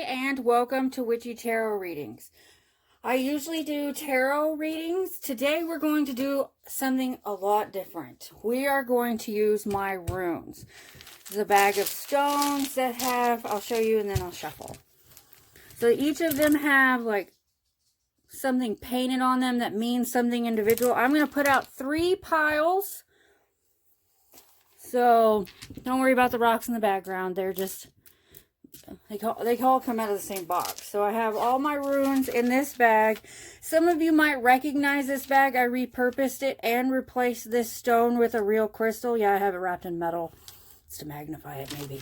and welcome to Witchy Tarot Readings. I usually do tarot readings. Today we're going to do something a lot different. We are going to use my runes. This is a bag of stones that have, I'll show you and then I'll shuffle. So each of them have like something painted on them that means something individual. I'm going to put out 3 piles. So don't worry about the rocks in the background. They're just... They all come out of the same box. So I have all my runes in this bag. Some of you might recognize this bag. I repurposed it and replaced this stone with a real crystal. Yeah, I have it wrapped in metal. It's to magnify it, maybe.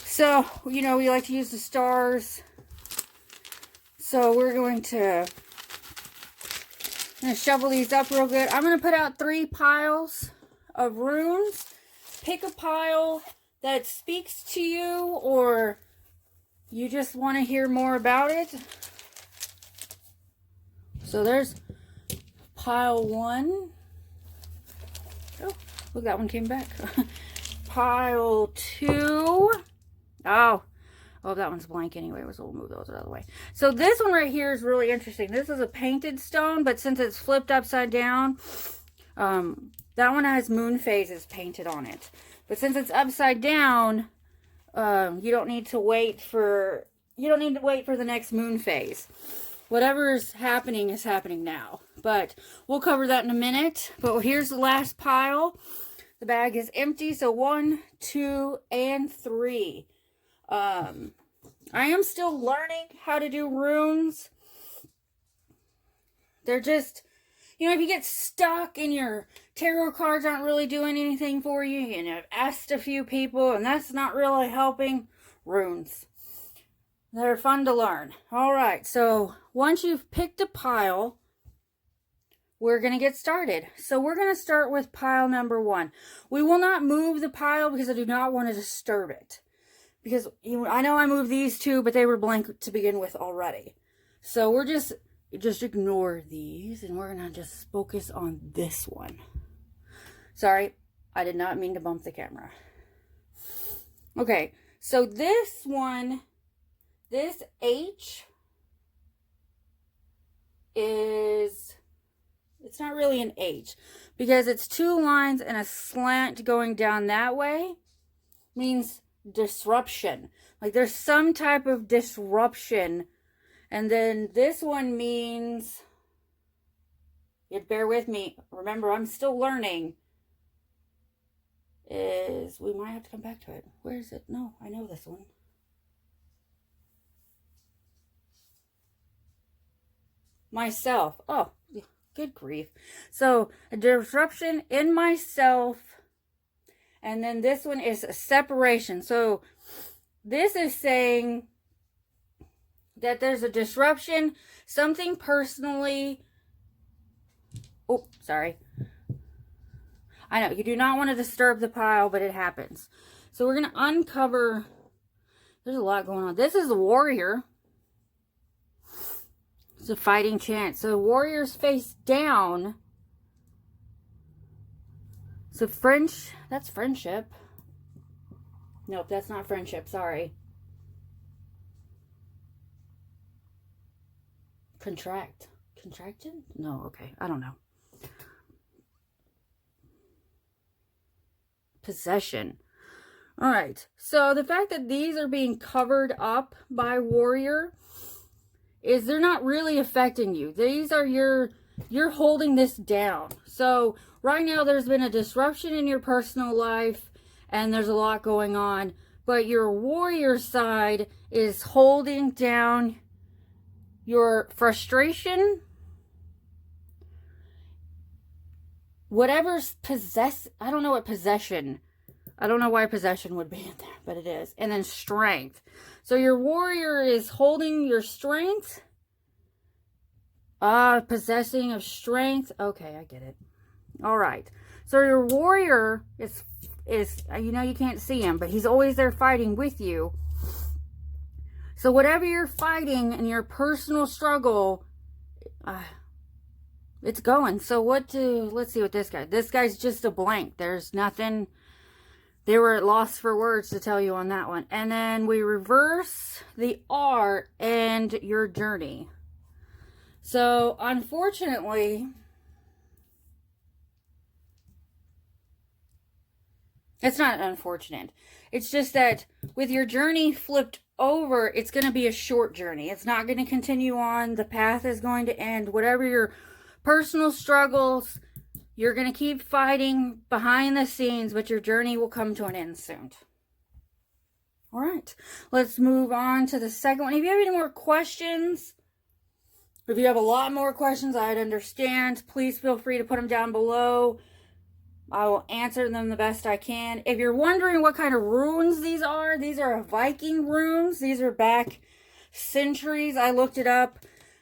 So, you know, we like to use the stars. So we're going to shovel these up real good. I'm going to put out 3 piles of runes. Pick a pile that speaks to you, or you just want to hear more about it. So there's pile 1. Oh, look, that one came back. Pile 2. Oh, that one's blank anyway. So we'll move those out of the way. So this one right here is really interesting. This is a painted stone, but since it's flipped upside down, that one has moon phases painted on it. But since it's upside down, you don't need to wait for the next moon phase. Whatever is happening now. But we'll cover that in a minute. But here's the last pile. The bag is empty. So 1, 2, and 3. I am still learning how to do runes. They're just, you know, if you get stuck and your tarot cards aren't really doing anything for you, and I've asked a few people and that's not really helping, runes. They're fun to learn. Alright, so once you've picked a pile, we're going to get started. So we're going to start with pile number 1. We will not move the pile because I do not want to disturb it. Because I know I moved these 2, but they were blank to begin with already. So we're just ignore these, and we're going to just focus on this one. Sorry, I did not mean to bump the camera. Okay, so this one, this H is, it's not really an H, because it's 2 lines and a slant going down that way, means disruption. Like there's some type of disruption. And then this one means, you'd bear with me, remember I'm still learning, is, we might have to come back to it. Where is it? No, I know this one. Myself. Oh, good grief. So, a disruption in myself. And then this one is a separation. So, this is saying that there's a disruption, something personally. Oh, sorry. I know, you do not want to disturb the pile, but it happens. So we're going to uncover, there's a lot going on. This is a warrior. It's a fighting chant. So warriors face down. So that's friendship. Nope, that's not friendship, sorry. Contracted? No, okay. I don't know. Possession. Alright. So the fact that these are being covered up by warrior is they're not really affecting you. These are you're holding this down. So right now there's been a disruption in your personal life and there's a lot going on. But your warrior side is holding down your frustration, whatever's I don't know what possession, I don't know why possession would be in there, but it is. And then strength. So your warrior is holding your strength. Possessing of strength. Okay, I get it. All right. So your warrior is, you know, you can't see him, but he's always there fighting with you. So whatever you're fighting in your personal struggle, it's going. So let's see what this guy's just a blank. There's nothing They were at loss for words to tell you on that one. And then we reverse the R and your journey. So, unfortunately, it's not unfortunate. It's just that with your journey flipped over, it's going to be a short journey. It's not going to continue on. The path is going to end. Whatever your personal struggles, you're going to keep fighting behind the scenes, but your journey will come to an end soon. All right, let's move on to the second one. If you have any more questions, if you have a lot more questions, I'd understand. Please feel free to put them down below. I will answer them the best I can. If you're wondering what kind of runes these are Viking runes. These are back centuries. I looked it up.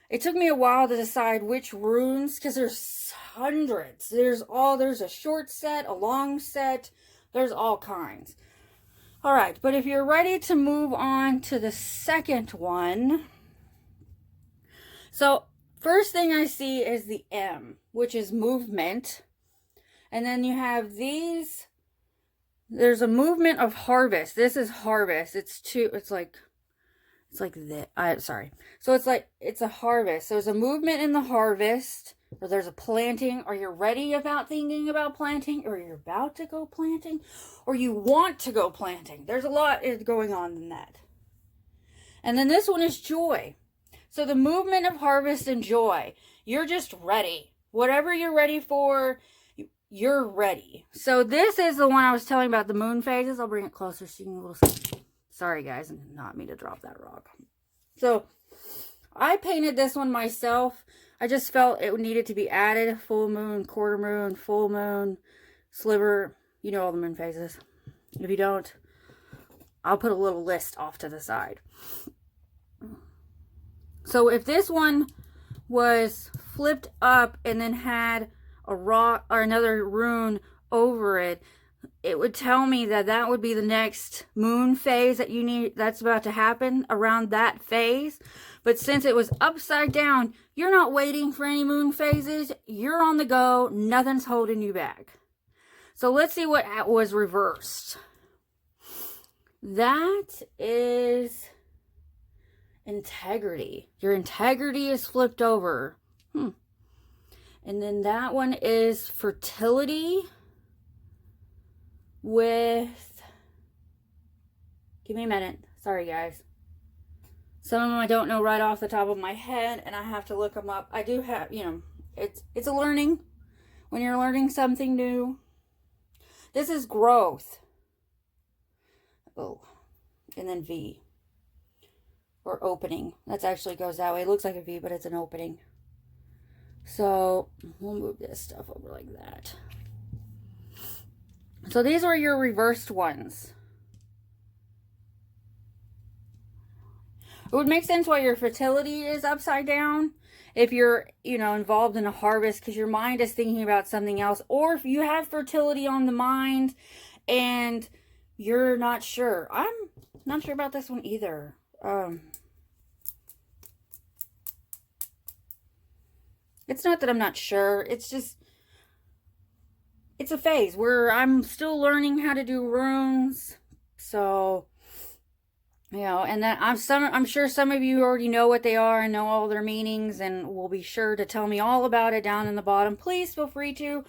It took me a while to decide which runes, because there's hundreds. There's a short set, a long set. There's all kinds. All right, but if you're ready to move on to the second one. So, first thing I see is the M, which is movement. And then you have these. There's a movement of harvest. This is harvest. It's like this. Sorry. So it's a harvest. So there's a movement in the harvest, or there's a planting, or you're ready about thinking about planting, or you're about to go planting, or you want to go planting. There's a lot going on in that. And then this one is joy. So the movement of harvest and joy. You're just ready. Whatever you're ready for, you're ready. So this is the one I was telling about, the moon phases. I'll bring it closer so you can a little see. Sorry guys, I did not mean to drop that rock. So I painted this one myself. I just felt it needed to be added. Full moon, quarter moon, full moon, sliver. You know all the moon phases. If you don't, I'll put a little list off to the side. So if this one was flipped up and then had a rock or another rune over it, it would tell me that that would be the next moon phase that's about to happen around that phase. But since it was upside down, you're not waiting for any moon phases. You're on the go. Nothing's holding you back. So let's see what was reversed. That is integrity. Your integrity is flipped over. And then that one is fertility with, give me a minute. Sorry, guys. Some of them I don't know right off the top of my head, and I have to look them up. I do have, it's a learning when you're learning something new. This is growth. Oh, and then V. Or opening. That actually goes that way. It looks like a V, but it's an opening. So we'll move this stuff over like that. So these are your reversed ones. It would make sense why your fertility is upside down if you're, involved in a harvest, because your mind is thinking about something else. Or if you have fertility on the mind and you're not sure. I'm not sure about this one either. It's not that I'm not sure. It's just, it's a phase where I'm still learning how to do runes. So, and then I'm sure some of you already know what they are and know all their meanings, and will be sure to tell me all about it down in the bottom. Please feel free to,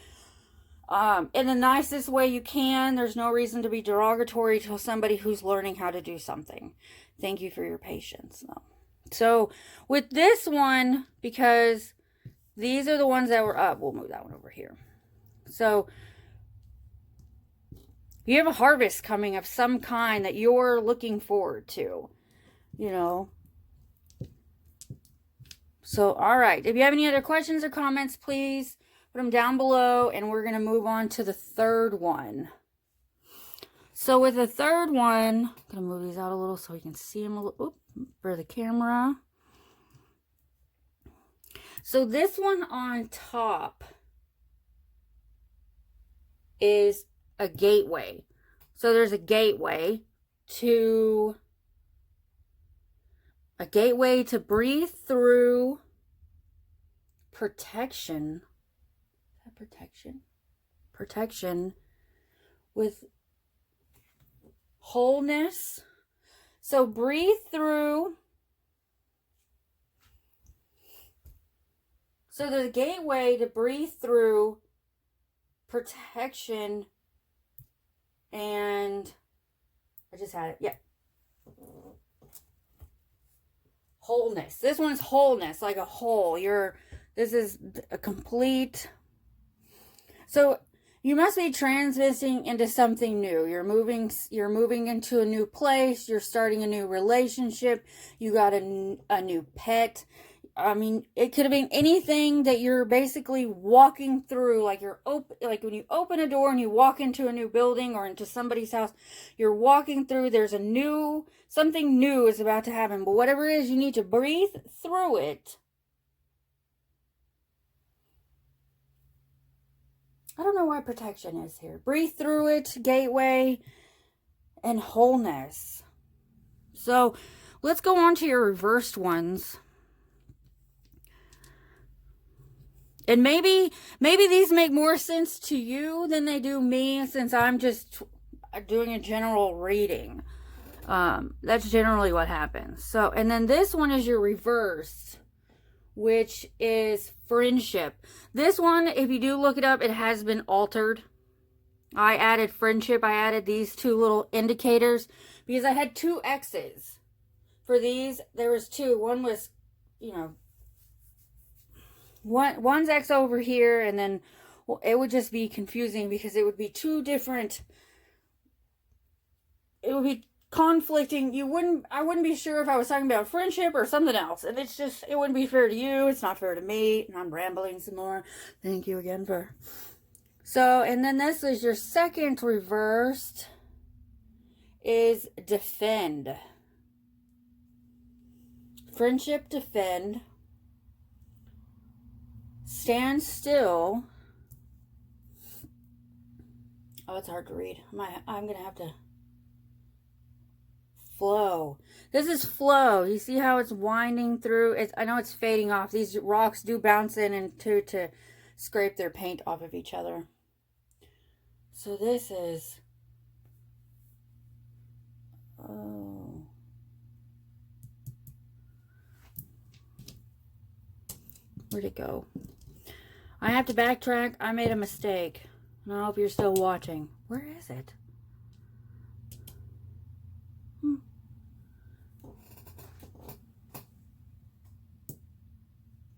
in the nicest way you can. There's no reason to be derogatory to somebody who's learning how to do something. Thank you for your patience. So with this one, because these are the ones that were up, we'll move that one over here. So you have a harvest coming of some kind that you're looking forward to, So, all right. If you have any other questions or comments, please put them down below, and we're going to move on to the third one. So with the third one, I'm going to move these out a little so you can see them a little for the camera. So this one on top is a gateway. So there's a gateway to breathe through, protection. Is that protection? Protection with wholeness. So breathe through. So the gateway to breathe through protection and I just had it. Yeah. Wholeness. This one's wholeness, like a whole. This is a complete. So you must be transitioning into something new. You're moving into a new place. You're starting a new relationship. You got a new pet. I mean, it could have been anything that you're basically walking through, like like when you open a door and you walk into a new building or into somebody's house, you're walking through, there's something new is about to happen, but whatever it is, you need to breathe through it. I don't know why protection is here. Breathe through it, gateway, and wholeness. So let's go on to your reversed ones. And maybe these make more sense to you than they do me, since I'm just doing a general reading. That's generally what happens. So, and then this one is your reverse, which is friendship. This one, if you do look it up, it has been altered. I added friendship. I added these two little indicators because I had 2 X's. For these, there was 2. One was, one's X over here, and then it would just be confusing because it would be 2 different. It would be conflicting. I wouldn't be sure if I was talking about friendship or something else, and it wouldn't be fair to you. It's not fair to me, and I'm rambling some more. Thank you again for. So, and then this is your second reversed. Is defend. Friendship, defend. Stand still. Oh, it's hard to read. I'm going to have to. Flow. This is flow. You see how it's winding through? I know it's fading off. These rocks do bounce in and to scrape their paint off of each other. So this is. Oh. Where'd it go? I have to backtrack. I made a mistake. And I hope you're still watching. Where is it?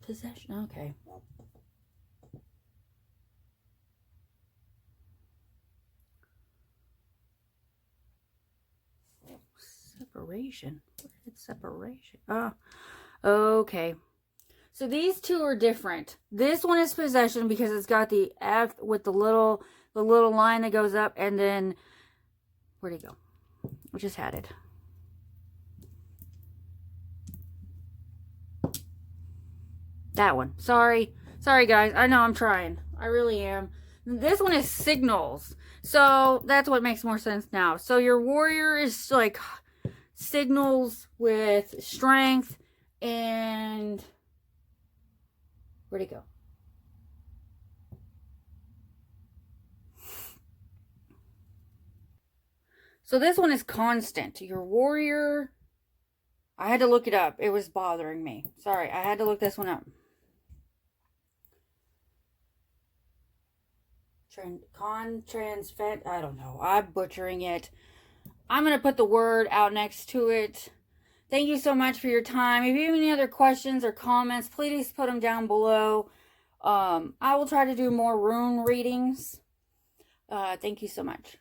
Possession. Okay. Separation. Where did separation? Oh, okay. So these 2 are different. This one is possession because it's got the F with the little line that goes up, and then where'd it go? I just had it. That one. Sorry guys. I know I'm trying. I really am. This one is signals. So that's what makes more sense now. So your warrior is like signals with strength and where'd it go? So this one is constant. Your warrior, I had to look it up. It was bothering me. Sorry, I had to look this one up. Transfed, I don't know. I'm butchering it. I'm going to put the word out next to it. Thank you so much for your time. If you have any other questions or comments, please put them down below. I will try to do more rune readings. Thank you so much.